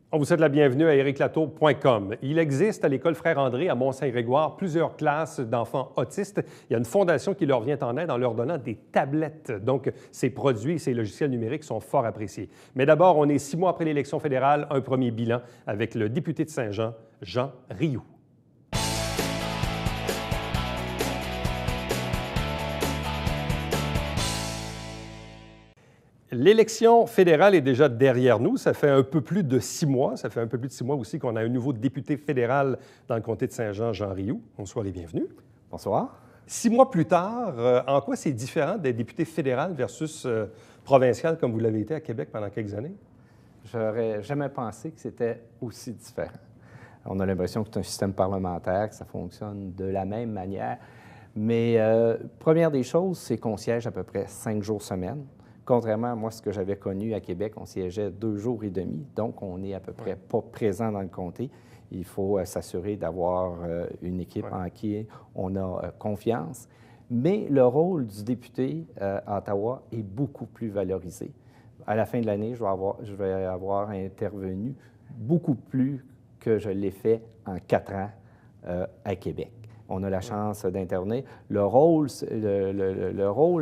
On vous souhaite la bienvenue à ériclatour.com. Il existe à l'école Frère-André à Mont-Saint-Grégoire plusieurs classes d'enfants autistes. Il y a une fondation qui leur vient en aide en leur donnant des tablettes. Donc, ces produits, ces logiciels numériques sont fort appréciés. Mais d'abord, on est 6 mois après l'élection fédérale, un premier bilan avec le député de Saint-Jean, Jean Rioux. L'élection fédérale est déjà derrière nous. Ça fait un peu plus de 6 mois. Ça fait un peu plus de 6 mois aussi qu'on a un nouveau député fédéral dans le comté de Saint-Jean, Jean Rioux. Bonsoir et bienvenue. Bonsoir. 6 mois plus tard, en quoi c'est différent d'être député fédéral versus provincial comme vous l'avez été à Québec pendant quelques années? J'aurais jamais pensé que c'était aussi différent. On a l'impression que c'est un système parlementaire, que ça fonctionne de la même manière. Mais première des choses, c'est qu'on siège à peu près 5 jours semaine. Contrairement à moi, ce que j'avais connu à Québec, on siégeait 2 jours et demi, donc on n'est à peu près pas présent dans le comté. Il faut s'assurer d'avoir une équipe en qui on a confiance. Mais le rôle du député à Ottawa est beaucoup plus valorisé. À la fin de l'année, je vais avoir intervenu beaucoup plus que je l'ai fait en 4 ans à Québec. On a la chance d'intervenir. Le rôle,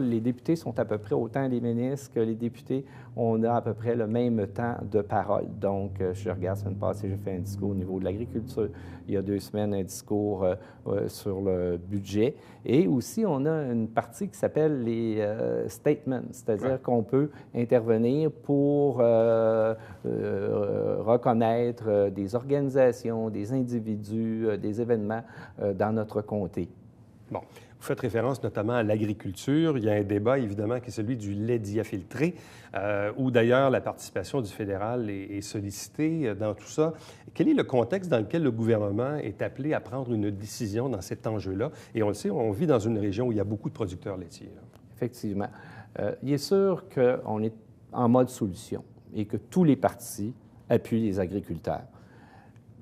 les députés sont à peu près autant les ministres que les députés. On a à peu près le même temps de parole. Donc, je regarde, la semaine passée, j'ai fait un discours au niveau de l'agriculture. Il y a 2 semaines, un discours sur le budget. Et aussi, on a une partie qui s'appelle les statements, c'est-à-dire qu'on peut intervenir pour reconnaître des organisations, des individus, des événements dans notre comté. Bon, vous faites référence notamment à l'agriculture. Il y a un débat, évidemment, qui est celui du lait diafiltré, où d'ailleurs la participation du fédéral est sollicitée dans tout ça. Quel est le contexte dans lequel le gouvernement est appelé à prendre une décision dans cet enjeu-là? Et on le sait, on vit dans une région où il y a beaucoup de producteurs laitiers. Effectivement. Il est sûr qu'on est en mode solution et que tous les partis appuient les agriculteurs.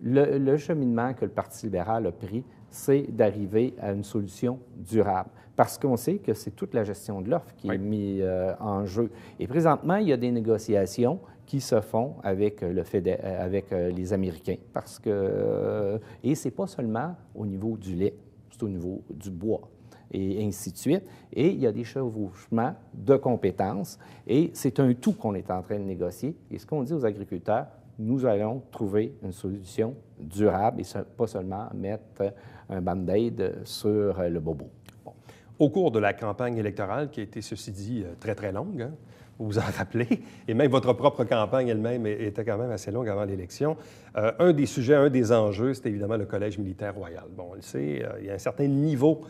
Le cheminement que le Parti libéral a pris, c'est d'arriver à une solution durable. Parce qu'on sait que c'est toute la gestion de l'offre qui est mise en jeu. Et présentement, il y a des négociations qui se font avec les Américains. Et ce n'est pas seulement au niveau du lait, c'est au niveau du bois, et ainsi de suite. Et il y a des chevauchements de compétences. Et c'est un tout qu'on est en train de négocier. Et ce qu'on dit aux agriculteurs, nous allons trouver une solution durable et pas seulement mettre un band-aid sur le bobo. Bon. Au cours de la campagne électorale, qui a été, ceci dit, très, très longue, hein, vous vous en rappelez, et même votre propre campagne elle-même était quand même assez longue avant l'élection, un des sujets, un des enjeux, c'était évidemment le Collège militaire royal. Bon, on le sait, il y a un certain niveau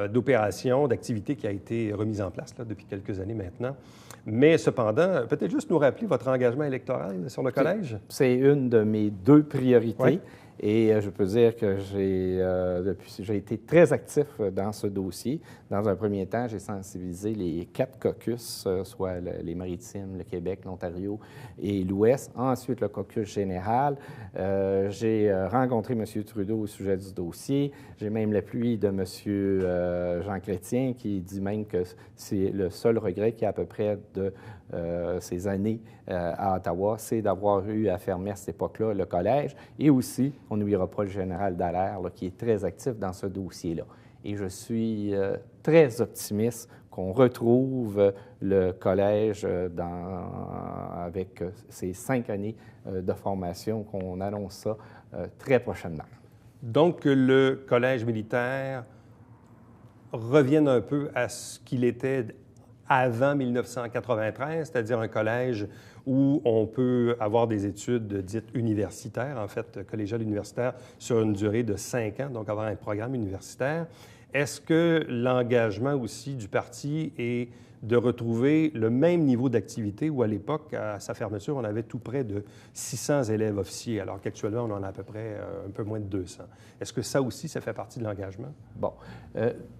d'opération, d'activité qui a été remis en place là, depuis quelques années maintenant. Mais cependant, peut-être juste nous rappeler votre engagement électoral sur le collège? C'est une de mes 2 priorités. Oui. Et je peux dire que j'ai été très actif dans ce dossier. Dans un premier temps, j'ai sensibilisé les 4 caucus, soit les Maritimes, le Québec, l'Ontario et l'Ouest. Ensuite, le caucus général. J'ai rencontré M. Trudeau au sujet du dossier. J'ai même l'appui de M. Jean Chrétien qui dit même que c'est le seul regret qu'il y a à peu près de ces années à Ottawa, c'est d'avoir eu à fermer à cette époque-là le collège. Et aussi, on n'oubliera pas le général Dallaire, qui est très actif dans ce dossier-là. Et je suis très optimiste qu'on retrouve le collège avec ces 5 années de formation, qu'on annonce ça très prochainement. Donc, le collège militaire revienne un peu à ce qu'il était avant 1993, c'est-à-dire un collège où on peut avoir des études dites universitaires, en fait, collégiales universitaires, sur une durée de 5 ans, donc avoir un programme universitaire. Est-ce que l'engagement aussi du parti est de retrouver le même niveau d'activité où, à l'époque, à sa fermeture, on avait tout près de 600 élèves officiers, alors qu'actuellement, on en a à peu près un peu moins de 200. Est-ce que ça aussi, ça fait partie de l'engagement? Bon.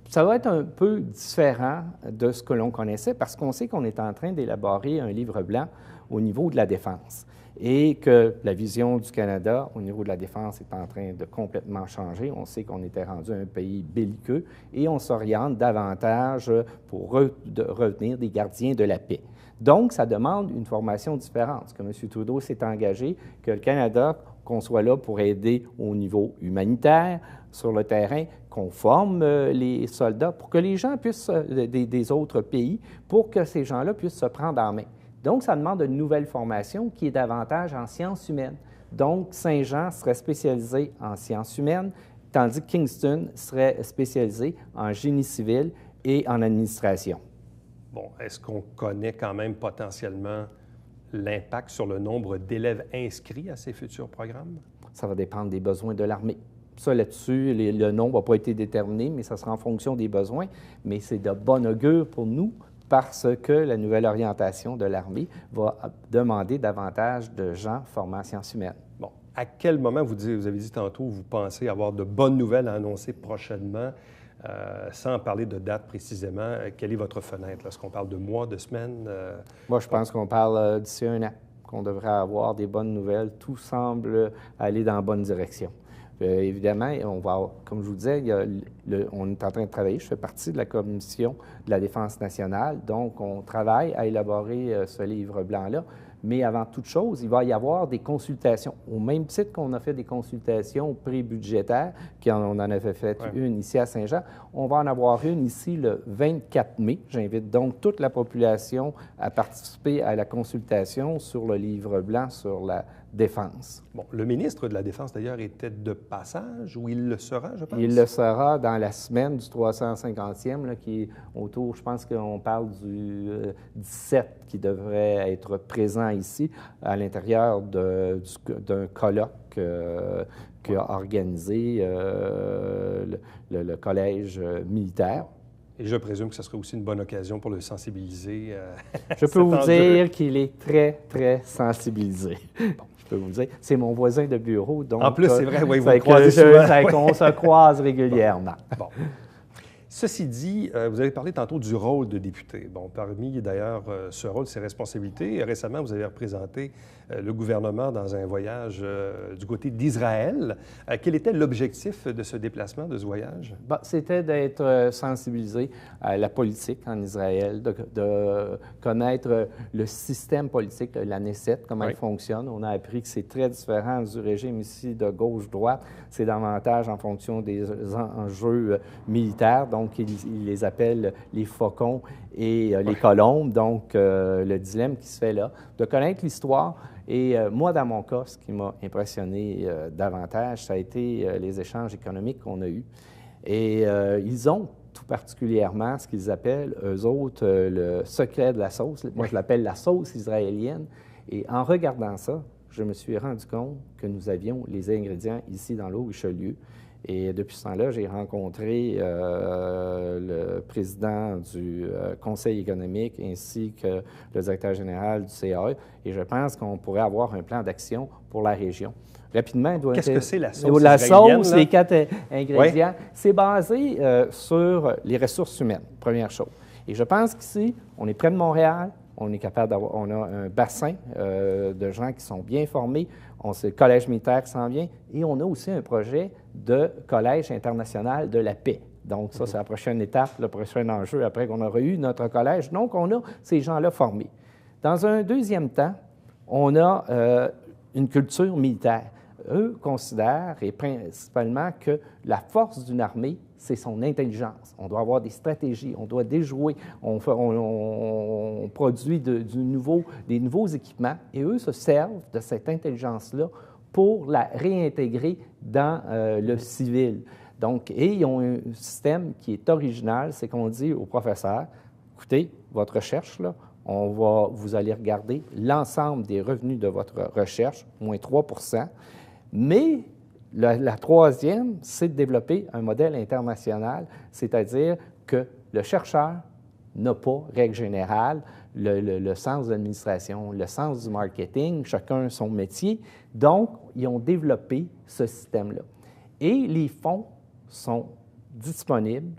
Ça va être un peu différent de ce que l'on connaissait parce qu'on sait qu'on est en train d'élaborer un livre blanc au niveau de la défense. et que la vision du Canada au niveau de la défense est en train de complètement changer. On sait qu'on était rendu un pays belliqueux et on s'oriente davantage pour retenir des gardiens de la paix. Donc, ça demande une formation différente. Que M. Trudeau s'est engagé, que le Canada, qu'on soit là pour aider au niveau humanitaire, sur le terrain, qu'on forme les soldats pour que les gens puissent, des autres pays, pour que ces gens-là puissent se prendre en main. Donc, ça demande une nouvelle formation qui est davantage en sciences humaines. Donc, Saint-Jean serait spécialisé en sciences humaines, tandis que Kingston serait spécialisé en génie civil et en administration. Bon, est-ce qu'on connaît quand même potentiellement l'impact sur le nombre d'élèves inscrits à ces futurs programmes? Ça va dépendre des besoins de l'armée. Ça, là-dessus, le nombre n'a pas été déterminé, mais ça sera en fonction des besoins. Mais c'est de bon augure pour nous parce que la nouvelle orientation de l'armée va demander davantage de gens formés en sciences humaines. Bon, à quel moment, vous avez dit tantôt, vous pensez avoir de bonnes nouvelles à annoncer prochainement? Sans parler de date précisément, quelle est votre fenêtre? Est-ce qu'on parle de mois, de semaines? Moi, je pense qu'on parle d'ici un an, qu'on devrait avoir des bonnes nouvelles. Tout semble aller dans la bonne direction. Évidemment, on va, comme je vous disais, on est en train de travailler. Je fais partie de la Commission de la défense nationale, donc on travaille à élaborer ce livre blanc-là. Mais avant toute chose, il va y avoir des consultations. Au même titre qu'on a fait des consultations pré-budgétaires, on en avait fait une ici à Saint-Jean, on va en avoir une ici le 24 mai. J'invite donc toute la population à participer à la consultation sur le livre blanc sur la défense. Bon, le ministre de la Défense, d'ailleurs, était de passage, ou il le sera, je pense? Il le sera dans la semaine du 350e, là, qui est autour, je pense qu'on parle du 17, qui devrait être présent ici, à l'intérieur d'un colloque qu'a organisé le collège militaire. Et je présume que ce serait aussi une bonne occasion pour le sensibiliser. Je peux vous dire qu'il est très, très sensibilisé. Bon. Je peux vous dire, c'est mon voisin de bureau, donc... En plus, c'est vrai, oui, vous le croisez souvent. On se croise régulièrement. Bon. Ceci dit, vous avez parlé tantôt du rôle de député. Bon, parmi d'ailleurs ce rôle, ses responsabilités, récemment, vous avez représenté le gouvernement dans un voyage du côté d'Israël. Quel était l'objectif de ce déplacement, de ce voyage? Bon, c'était d'être sensibilisé à la politique en Israël, de connaître le système politique, la Knesset, comment elle fonctionne. On a appris que c'est très différent du régime ici de gauche-droite. C'est davantage en fonction des enjeux militaires. Donc, ils les appellent les faucons et les colombes. Donc, le dilemme qui se fait là, de connaître l'histoire. Et moi, dans mon cas, ce qui m'a impressionné davantage, ça a été les échanges économiques qu'on a eus. Et ils ont tout particulièrement ce qu'ils appellent, eux autres, le secret de la sauce. Moi, je l'appelle la sauce israélienne. Et en regardant ça, je me suis rendu compte que nous avions les ingrédients ici dans l'eau Richelieu. Et depuis ce temps-là, j'ai rencontré le président du Conseil économique ainsi que le directeur général du CAE. Et je pense qu'on pourrait avoir un plan d'action pour la région. Rapidement, qu'est-ce que c'est la sauce la israélienne? sauce, les 4 ingrédients, c'est basé sur les ressources humaines, première chose. Et je pense qu'ici, on est près de Montréal. On est capable d'avoir, on a un bassin de gens qui sont bien formés. C'est le collège militaire qui s'en vient. Et on a aussi un projet de collège international de la paix. Donc, ça, c'est la prochaine étape, le prochain enjeu après qu'on aura eu notre collège. Donc, on a ces gens-là formés. Dans un deuxième temps, on a une culture militaire. Eux considèrent, et principalement, que la force d'une armée, c'est son intelligence. On doit avoir des stratégies, on doit déjouer, on produit des nouveaux équipements, et eux se servent de cette intelligence-là pour la réintégrer dans le civil. Donc, et ils ont un système qui est original, c'est qu'on dit aux professeurs, écoutez, votre recherche, là, vous allez regarder l'ensemble des revenus de votre recherche, moins 3 %, mais la troisième, c'est de développer un modèle international, c'est-à-dire que le chercheur n'a pas, règle générale, le sens de l'administration, le sens du marketing, chacun son métier. Donc, ils ont développé ce système-là. Et les fonds sont disponibles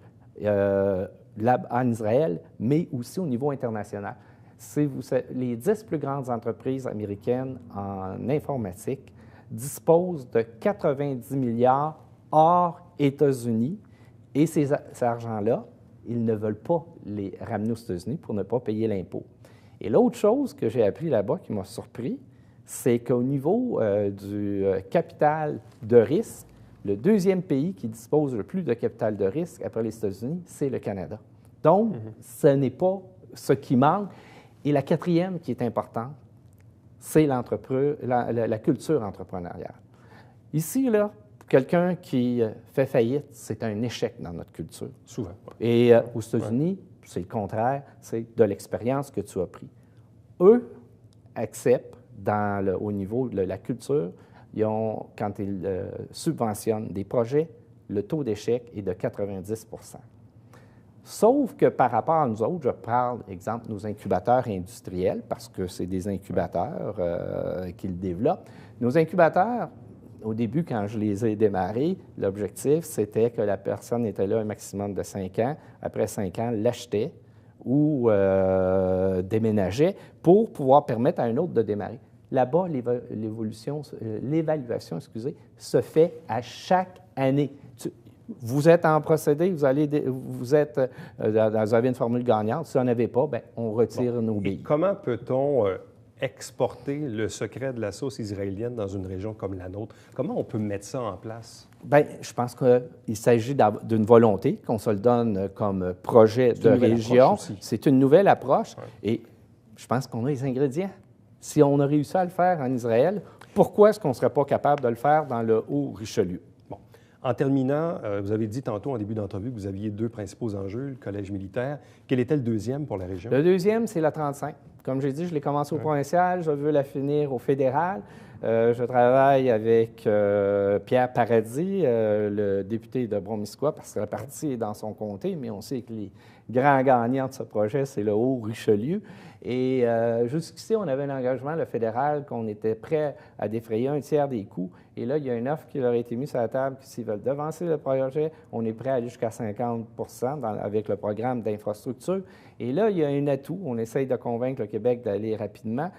en Israël, mais aussi au niveau international. les 10 plus grandes entreprises américaines en informatique disposent de 90 milliards hors États-Unis et cet argent-là, ils ne veulent pas les ramener aux États-Unis pour ne pas payer l'impôt. Et l'autre chose que j'ai appris là-bas qui m'a surpris, c'est qu'au niveau du capital de risque, le deuxième pays qui dispose le plus de capital de risque après les États-Unis, c'est le Canada. Donc, ce n'est pas ce qui manque. Et la quatrième qui est importante, c'est la culture entrepreneuriale. Ici, là, quelqu'un qui fait faillite, c'est un échec dans notre culture. Souvent. Et aux États-Unis, c'est le contraire, c'est de l'expérience que tu as pris. Eux acceptent, au niveau de la culture, quand ils subventionnent des projets, le taux d'échec est de 90 %. Sauf que par rapport à nous autres, je parle, exemple, nos incubateurs industriels, parce que c'est des incubateurs qu'ils développent. Nos incubateurs, au début, quand je les ai démarrés, l'objectif, c'était que la personne était là un maximum de 5 ans. Après 5 ans, l'achetait ou déménageait pour pouvoir permettre à un autre de démarrer. Là-bas, l'évaluation, se fait à chaque année. Vous êtes en procédé, vous avez une formule gagnante. Si vous n'en avez pas, bien, on retire nos billes. Et comment peut-on exporter le secret de la sauce israélienne dans une région comme la nôtre? Comment on peut mettre ça en place? Bien, je pense qu'il s'agit d'une volonté, qu'on se le donne comme projet de région. C'est une nouvelle approche. Ouais. Et je pense qu'on a les ingrédients. Si on a réussi à le faire en Israël, pourquoi est-ce qu'on ne serait pas capable de le faire dans le Haut-Richelieu? Bon. En terminant, vous avez dit tantôt en début d'entrevue que vous aviez 2 principaux enjeux, le collège militaire. Quel était le deuxième pour la région? Le deuxième, c'est la 35. Comme j'ai dit, je l'ai commencé au provincial, je veux la finir au fédéral. Je travaille avec Pierre Paradis, le député de Bromisquois, parce que la partie est dans son comté, mais on sait que les grands gagnants de ce projet, c'est le Haut-Richelieu. Et jusqu'ici, on avait un engagement, le fédéral, qu'on était prêt à défrayer 1/3 des coûts. Et là, il y a une offre qui leur a été mise sur la table, que s'ils veulent devancer le projet, on est prêt à aller jusqu'à 50 % avec le programme d'infrastructure. Et là, il y a un atout. On essaye de convaincre le Québec d'aller rapidement.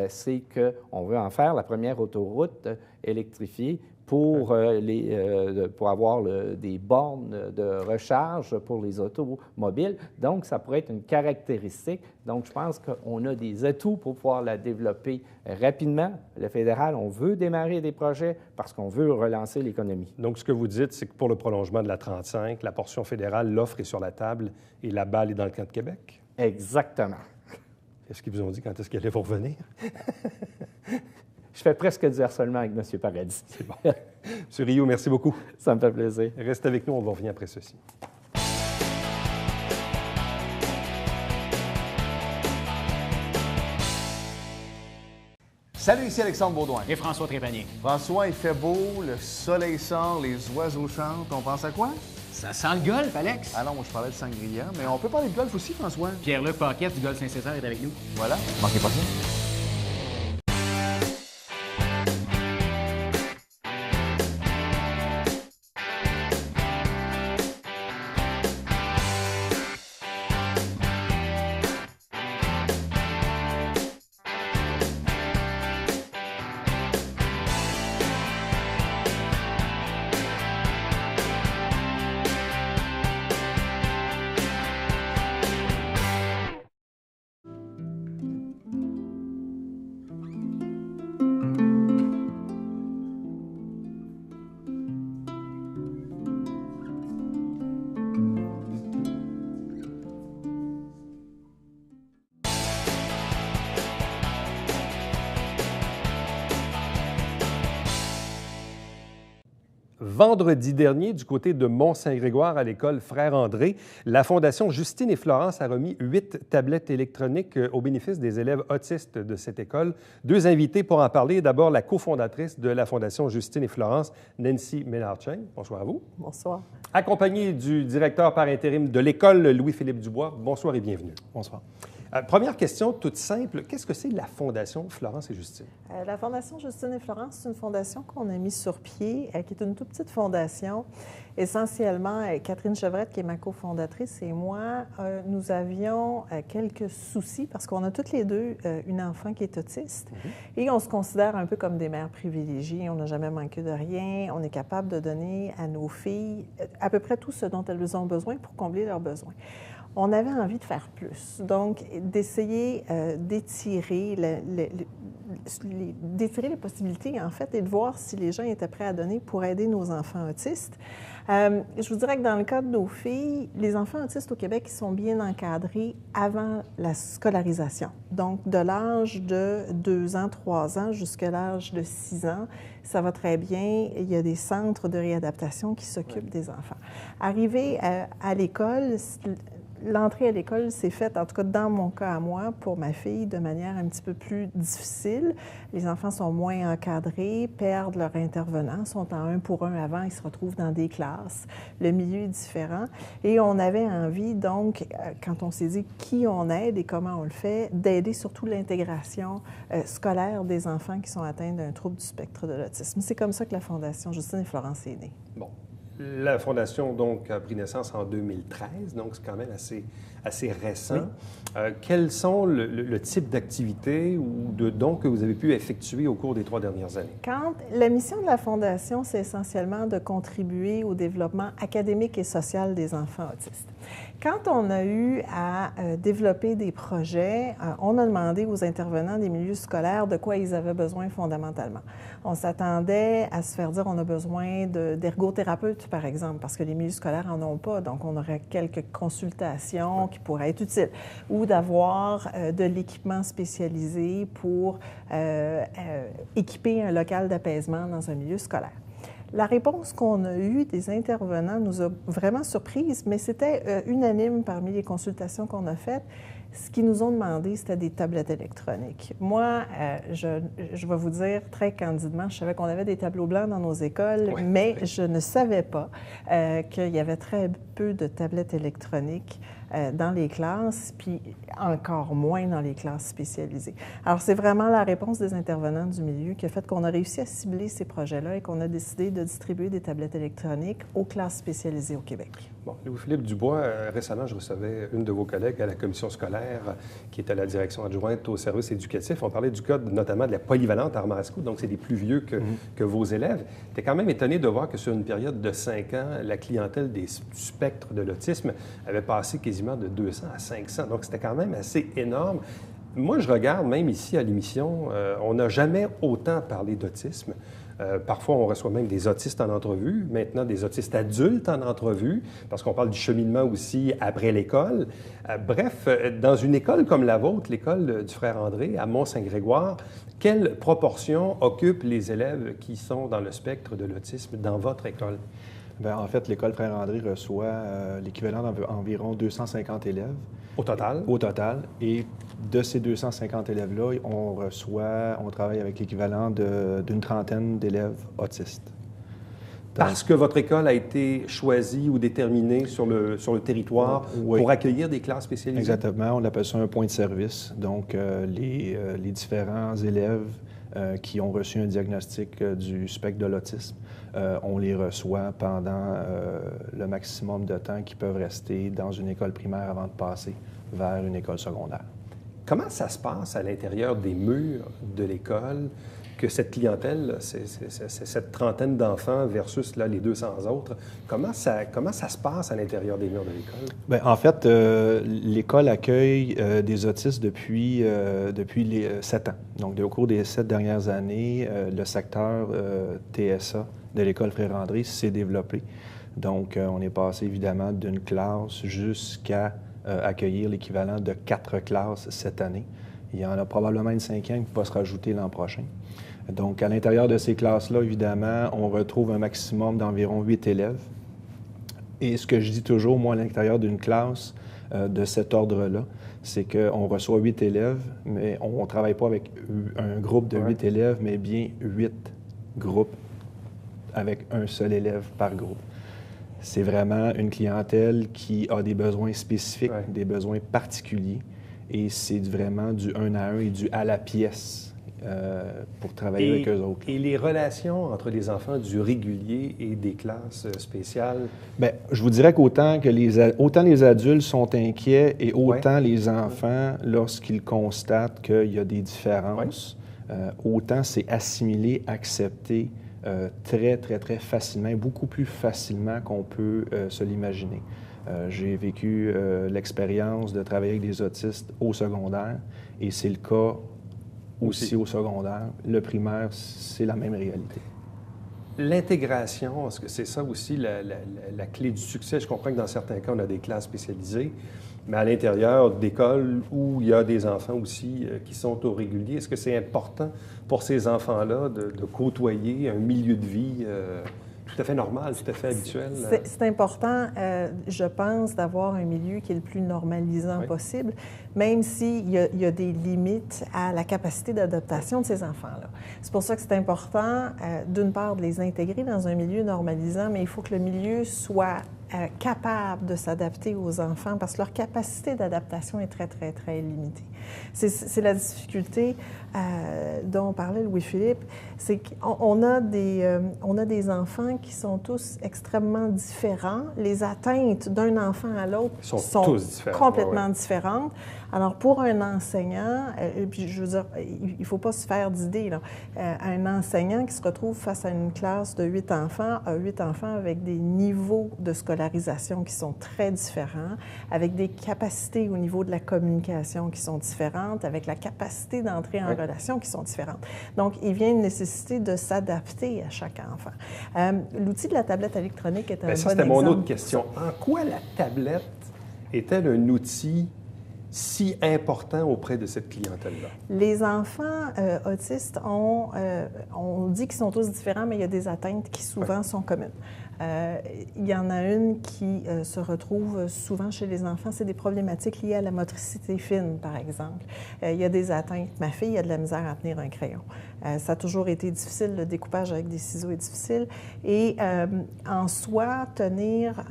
C'est qu'on veut en faire la première autoroute électrifiée pour avoir des bornes de recharge pour les automobiles. Donc, ça pourrait être une caractéristique. Donc, je pense qu'on a des atouts pour pouvoir la développer rapidement. Le fédéral, on veut démarrer des projets parce qu'on veut relancer l'économie. Donc, ce que vous dites, c'est que pour le prolongement de la 35, la portion fédérale, l'offre est sur la table et la balle est dans le camp de Québec? Exactement. Est-ce qu'ils vous ont dit quand est-ce qu'elle allait vous revenir? Je fais presque du harcèlement avec M. Paradis. C'est bon. M. Rioux, merci beaucoup. Ça me fait plaisir. Restez avec nous, on va revenir après ceci. Salut, ici Alexandre Baudouin. Et François Trépanier. François, il fait beau, le soleil sort, les oiseaux chantent. On pense à quoi? Ça sent le golf, Alex. Ah non, moi je parlais de sangria, mais on peut parler de golf aussi, François. Pierre-Luc Paquette du Golf Saint-Césaire est avec nous. Voilà, manquez pas ça. Vendredi dernier, du côté de Mont-Saint-Grégoire, à l'école Frère-André, la Fondation Justine et Florence a remis 8 tablettes électroniques au bénéfice des élèves autistes de cette école. 2 invités pour en parler. D'abord, la cofondatrice de la Fondation Justine et Florence, Nancy Ménard-Cheng. Bonsoir à vous. Bonsoir. Accompagnée du directeur par intérim de l'école, Louis-Philippe Dubois. Bonsoir et bienvenue. Bonsoir. Première question toute simple, qu'est-ce que c'est la Fondation Florence et Justine? La Fondation Justine et Florence, c'est une fondation qu'on a mise sur pied, qui est une toute petite fondation. Essentiellement, Catherine Chevrette, qui est ma cofondatrice, et moi, nous avions quelques soucis parce qu'on a toutes les deux une enfant qui est autiste et on se considère un peu comme des mères privilégiées. On n'a jamais manqué de rien. On est capable de donner à nos filles à peu près tout ce dont elles ont besoin pour combler leurs besoins. On avait envie de faire plus, donc d'essayer d'étirer les possibilités, en fait, et de voir si les gens étaient prêts à donner pour aider nos enfants autistes. Je vous dirais que dans le cas de nos filles, les enfants autistes au Québec, ils sont bien encadrés avant la scolarisation. Donc, de l'âge de 2 ans, 3 ans jusqu'à l'âge de 6 ans, ça va très bien. Il y a des centres de réadaptation qui s'occupent des enfants. Arrivé à l'école, l'entrée à l'école s'est faite, en tout cas dans mon cas à moi, pour ma fille, de manière un petit peu plus difficile. Les enfants sont moins encadrés, perdent leur intervenant, sont en 1 pour 1 avant, ils se retrouvent dans des classes. Le milieu est différent. Et on avait envie, donc, quand on s'est dit qui on aide et comment on le fait, d'aider surtout l'intégration scolaire des enfants qui sont atteints d'un trouble du spectre de l'autisme. C'est comme ça que la Fondation Justine et Florence est née. Bon. La Fondation, donc, a pris naissance en 2013, donc c'est quand même assez récent. Oui. Quels sont le type d'activités ou de dons que vous avez pu effectuer au cours des 3 dernières années? La mission de la Fondation, c'est essentiellement de contribuer au développement académique et social des enfants autistes. Quand on a eu à développer des projets, on a demandé aux intervenants des milieux scolaires de quoi ils avaient besoin fondamentalement. On s'attendait à se faire dire on a besoin d'ergothérapeutes, par exemple, parce que les milieux scolaires n'en ont pas, donc on aurait quelques consultations qui pourraient être utiles, ou d'avoir de l'équipement spécialisé pour équiper un local d'apaisement dans un milieu scolaire. La réponse qu'on a eue des intervenants nous a vraiment surprise, mais c'était unanime parmi les consultations qu'on a faites. Ce qu'ils nous ont demandé, c'était des tablettes électroniques. Moi, je vais vous dire très candidement, je savais qu'on avait des tableaux blancs dans nos écoles, mais je ne savais pas qu'il y avait très peu de tablettes électroniques dans les classes, puis encore moins dans les classes spécialisées. Alors, c'est vraiment la réponse des intervenants du milieu qui a fait qu'on a réussi à cibler ces projets-là et qu'on a décidé de distribuer des tablettes électroniques aux classes spécialisées au Québec. Bon, Louis-Philippe Dubois, récemment, je recevais une de vos collègues à la commission scolaire qui est à la direction adjointe aux services éducatifs. On parlait du cas notamment de la polyvalente Armarisco, donc c'est des plus vieux que vos élèves. Tu es quand même étonné de voir que sur une période de 5 ans, la clientèle du spectre de l'autisme avait passé quasiment de 200 à 500. Donc, c'était quand même assez énorme. Moi, je regarde, même ici à l'émission, on n'a jamais autant parlé d'autisme. Parfois, on reçoit même des autistes en entrevue, maintenant des autistes adultes en entrevue, parce qu'on parle du cheminement aussi après l'école. Bref, dans une école comme la vôtre, l'école du frère André, à Mont-Saint-Grégoire, quelle proportion occupent les élèves qui sont dans le spectre de l'autisme dans votre école? Bien, en fait, l'école Frère André reçoit l'équivalent d'environ 250 élèves. Au total? Au total. Et de ces 250 élèves-là, on travaille avec l'équivalent d'une trentaine d'élèves autistes. Parce que votre école a été choisie ou déterminée sur le territoire pour accueillir des classes spécialisées? Exactement. On appelle ça un point de service. Donc, les différents élèves qui ont reçu un diagnostic du spectre de l'autisme, on les reçoit pendant le maximum de temps qu'ils peuvent rester dans une école primaire avant de passer vers une école secondaire. Comment ça se passe à l'intérieur des murs de l'école, que cette clientèle, cette trentaine d'enfants versus là, les 200 autres, comment ça se passe à l'intérieur des murs de l'école? Bien, en fait, l'école accueille des autistes depuis les 7 ans. Donc, au cours des 7 dernières années, le secteur TSA de l'école Frère André s'est développé. Donc, on est passé évidemment d'une classe jusqu'à accueillir l'équivalent de 4 classes cette année. Il y en a probablement une 5e qui va se rajouter l'an prochain. Donc, à l'intérieur de ces classes-là, évidemment, on retrouve un maximum d'environ 8 élèves. Et ce que je dis toujours, moi, à l'intérieur d'une classe de cet ordre-là, c'est qu'on reçoit 8 élèves, mais on ne travaille pas avec un groupe de 8 élèves, mais bien 8 groupes avec un seul élève par groupe. C'est vraiment une clientèle qui a des besoins spécifiques, des besoins particuliers. et c'est vraiment du 1 à 1 et du à la pièce pour travailler avec eux autres. Et les relations entre les enfants du régulier et des classes spéciales? Bien, je vous dirais qu'autant autant les adultes sont inquiets et autant les enfants, lorsqu'ils constatent qu'il y a des différences, autant c'est assimilé, accepté très, très, très facilement, beaucoup plus facilement qu'on peut se l'imaginer. J'ai vécu l'expérience de travailler avec des autistes au secondaire et c'est le cas aussi au secondaire. Le primaire, c'est la même réalité. L'intégration, est-ce que c'est ça aussi la clé du succès? Je comprends que dans certains cas, on a des classes spécialisées, mais à l'intérieur d'écoles où il y a des enfants aussi qui sont au régulier, est-ce que c'est important pour ces enfants-là de côtoyer un milieu de vie tout à fait normal, tout à fait habituel? C'est important, je pense, d'avoir un milieu qui est le plus normalisant possible, même s'il y a des limites à la capacité d'adaptation de ces enfants-là. C'est pour ça que c'est important, d'une part, de les intégrer dans un milieu normalisant, mais il faut que le milieu soit capable de s'adapter aux enfants parce que leur capacité d'adaptation est très, très, très limitée. C'est la difficulté dont parlait Louis-Philippe, c'est qu'on a des enfants qui sont tous extrêmement différents. Les atteintes d'un enfant à l'autre sont tous complètement différentes. Alors, pour un enseignant, puis je veux dire, il ne faut pas se faire d'idées, là. Un enseignant qui se retrouve face à une classe de 8 enfants, a 8 enfants avec des niveaux de scolarisation qui sont très différents, avec des capacités au niveau de la communication qui sont différentes, avec la capacité d'entrer en relation qui sont différentes. Donc, il vient une nécessité de s'adapter à chaque enfant. L'outil de la tablette électronique est un bon exemple. Ça, c'était mon autre question. En quoi la tablette est-elle un outil si important auprès de cette clientèle-là? Les enfants autistes on dit qu'ils sont tous différents, mais il y a des atteintes qui souvent sont communes. Il y en a une qui se retrouve souvent chez les enfants, c'est des problématiques liées à la motricité fine, par exemple. Il y a des atteintes. Ma fille a de la misère à tenir un crayon. Ça a toujours été difficile, le découpage avec des ciseaux est difficile. Et en soi, tenir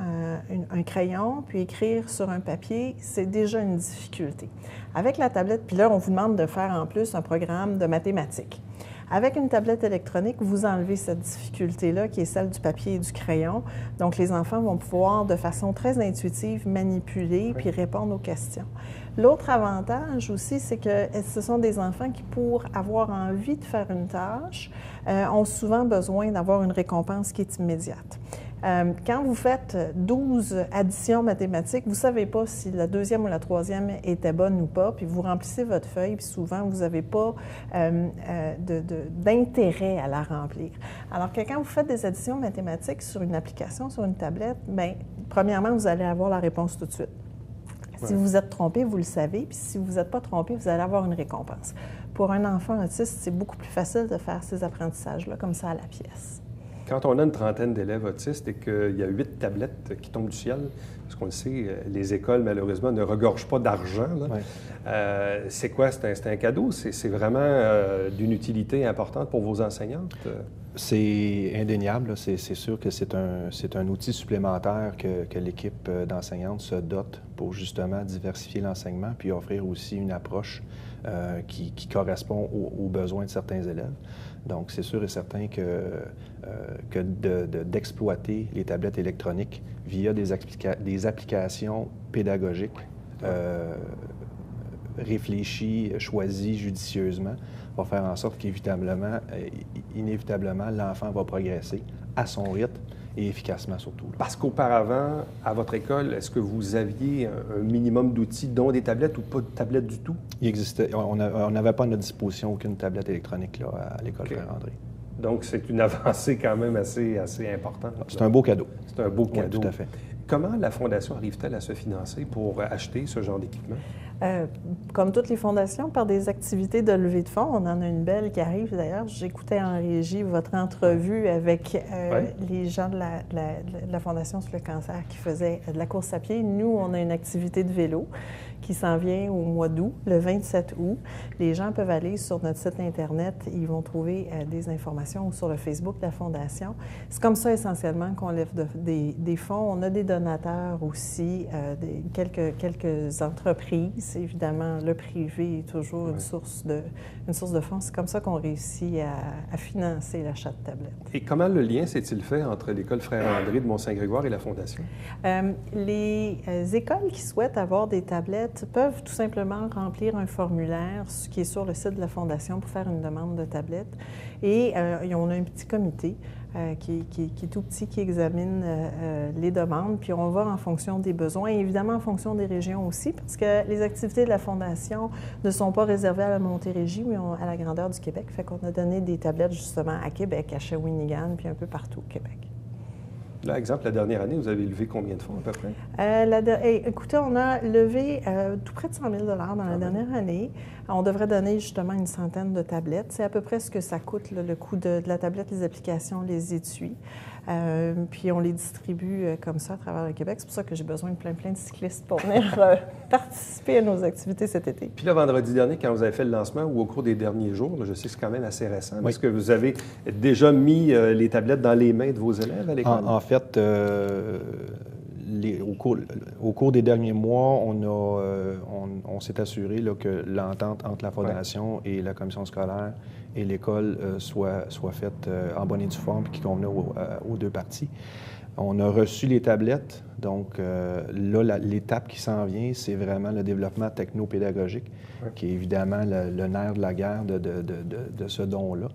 un crayon puis écrire sur un papier, c'est déjà une difficulté. Avec la tablette, puis là, on vous demande de faire en plus un programme de mathématiques. Avec une tablette électronique, vous enlevez cette difficulté-là qui est celle du papier et du crayon. Donc, les enfants vont pouvoir, de façon très intuitive, manipuler puis répondre aux questions. L'autre avantage aussi, c'est que ce sont des enfants qui, pour avoir envie de faire une tâche, ont souvent besoin d'avoir une récompense qui est immédiate. Quand vous faites 12 additions mathématiques, vous ne savez pas si la deuxième ou la troisième était bonne ou pas, puis vous remplissez votre feuille, puis souvent, vous n'avez pas d'intérêt à la remplir. Alors que quand vous faites des additions mathématiques sur une application, sur une tablette, bien, premièrement, vous allez avoir la réponse tout de suite. Si vous vous êtes trompé, vous le savez, puis si vous ne vous êtes pas trompé, vous allez avoir une récompense. Pour un enfant autiste, c'est beaucoup plus facile de faire ces apprentissages-là comme ça à la pièce. Quand on a une trentaine d'élèves autistes et qu'il y a 8 tablettes qui tombent du ciel, parce qu'on le sait, les écoles, malheureusement, ne regorgent pas d'argent. C'est quoi? C'est un cadeau? C'est vraiment d'une utilité importante pour vos enseignantes? C'est indéniable. C'est sûr que c'est un outil supplémentaire que l'équipe d'enseignantes se dote pour justement diversifier l'enseignement puis offrir aussi une approche qui correspond aux besoins de certains élèves. Donc, c'est sûr et certain que d'exploiter les tablettes électroniques via des applications pédagogiques réfléchies, choisies judicieusement, va faire en sorte qu'inévitablement, l'enfant va progresser à son rythme et efficacement surtout. Parce qu'auparavant, à votre école, est-ce que vous aviez un minimum d'outils, dont des tablettes ou pas de tablettes du tout? Il existait. On n'avait pas à notre disposition aucune tablette électronique là, à l'école Frère-André. Donc, c'est une avancée quand même assez importante. C'est un beau cadeau. C'est un beau cadeau. Tout à fait. Comment la Fondation arrive-t-elle à se financer pour acheter ce genre d'équipement? Comme toutes les fondations, par des activités de levée de fonds. On en a une belle qui arrive d'ailleurs. J'écoutais en régie votre entrevue avec les gens de la Fondation sur le cancer qui faisaient de la course à pied. Nous, on a une activité de vélo qui s'en vient au mois d'août, le 27 août. Les gens peuvent aller sur notre site Internet. Ils vont trouver des informations sur le Facebook de la Fondation. C'est comme ça essentiellement qu'on lève des fonds. On a des donateurs aussi, quelques entreprises l'entreprise, évidemment, le privé est toujours une source de fonds. C'est comme ça qu'on réussit à financer l'achat de tablettes. Et comment le lien s'est-il fait entre l'École Frère-André de Mont-Saint-Grégoire et la Fondation? Les écoles qui souhaitent avoir des tablettes peuvent tout simplement remplir un formulaire qui est sur le site de la Fondation pour faire une demande de tablettes. Et on a un petit comité qui est tout petit, qui examine les demandes, puis on va en fonction des besoins et évidemment en fonction des régions aussi, parce que les activités de la Fondation ne sont pas réservées à la Montérégie, mais à la grandeur du Québec. Fait qu'on a donné des tablettes justement à Québec, à Shawinigan, puis un peu partout au Québec. Là, exemple, la dernière année, vous avez levé combien de fonds à peu près? Écoutez, on a levé tout près de 100 000 dans la dernière année. On devrait donner justement une centaine de tablettes. C'est à peu près ce que ça coûte, là, le coût de la tablette, les applications, les étuis. Puis on les distribue comme ça à travers le Québec. C'est pour ça que j'ai besoin de plein de cyclistes pour venir participer à nos activités cet été. Puis là, vendredi dernier, quand vous avez fait le lancement ou au cours des derniers jours, là, je sais que c'est quand même assez récent, mais est-ce que vous avez déjà mis les tablettes dans les mains de vos élèves à l'école? En fait, au cours des derniers mois, on s'est assuré là, que l'entente entre la Fondation et la commission scolaire et l'école soit faite en bonne et due forme et qui convenait aux deux parties. On a reçu les tablettes. Donc, là, l'étape qui s'en vient, c'est vraiment le développement technopédagogique, qui est évidemment le nerf de la guerre de ce don-là.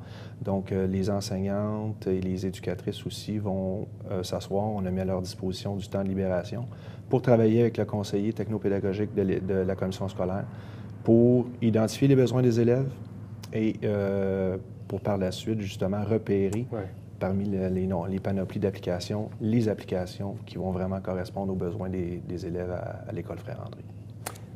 Donc, les enseignantes et les éducatrices aussi vont s'asseoir. On a mis à leur disposition du temps de libération pour travailler avec le conseiller technopédagogique de la commission scolaire pour identifier les besoins des élèves et pour par la suite, justement, repérer parmi les panoplies d'applications, les applications qui vont vraiment correspondre aux besoins des élèves à l'École Frère-André.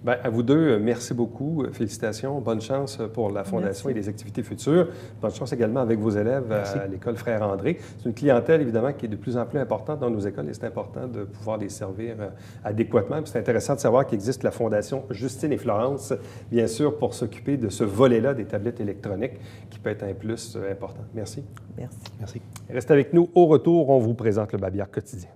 Bien, à vous deux, merci beaucoup. Félicitations. Bonne chance pour la Fondation et les activités futures. Bonne chance également avec vos élèves à l'École Frère-André. C'est une clientèle, évidemment, qui est de plus en plus importante dans nos écoles et c'est important de pouvoir les servir adéquatement. Puis c'est intéressant de savoir qu'il existe la Fondation Justine et Florence, bien sûr, pour s'occuper de ce volet-là des tablettes électroniques qui peut être un plus important. Merci. Merci. Merci. Restez avec nous. Au retour, on vous présente le Babillard quotidien.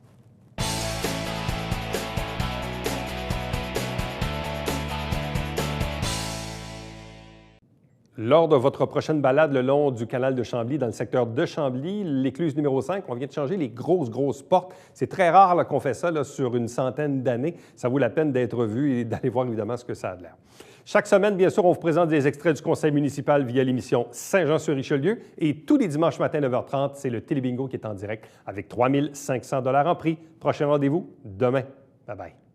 Lors de votre prochaine balade le long du canal de Chambly, dans le secteur de Chambly, l'écluse numéro 5, on vient de changer les grosses portes. C'est très rare là, qu'on fait ça là, sur une centaine d'années. Ça vaut la peine d'être vu et d'aller voir évidemment ce que ça a de l'air. Chaque semaine, bien sûr, on vous présente des extraits du conseil municipal via l'émission Saint-Jean-sur-Richelieu. Et tous les dimanches matin, 9h30, c'est le Télébingo qui est en direct avec 3 500 $ en prix. Prochain rendez-vous, demain. Bye-bye.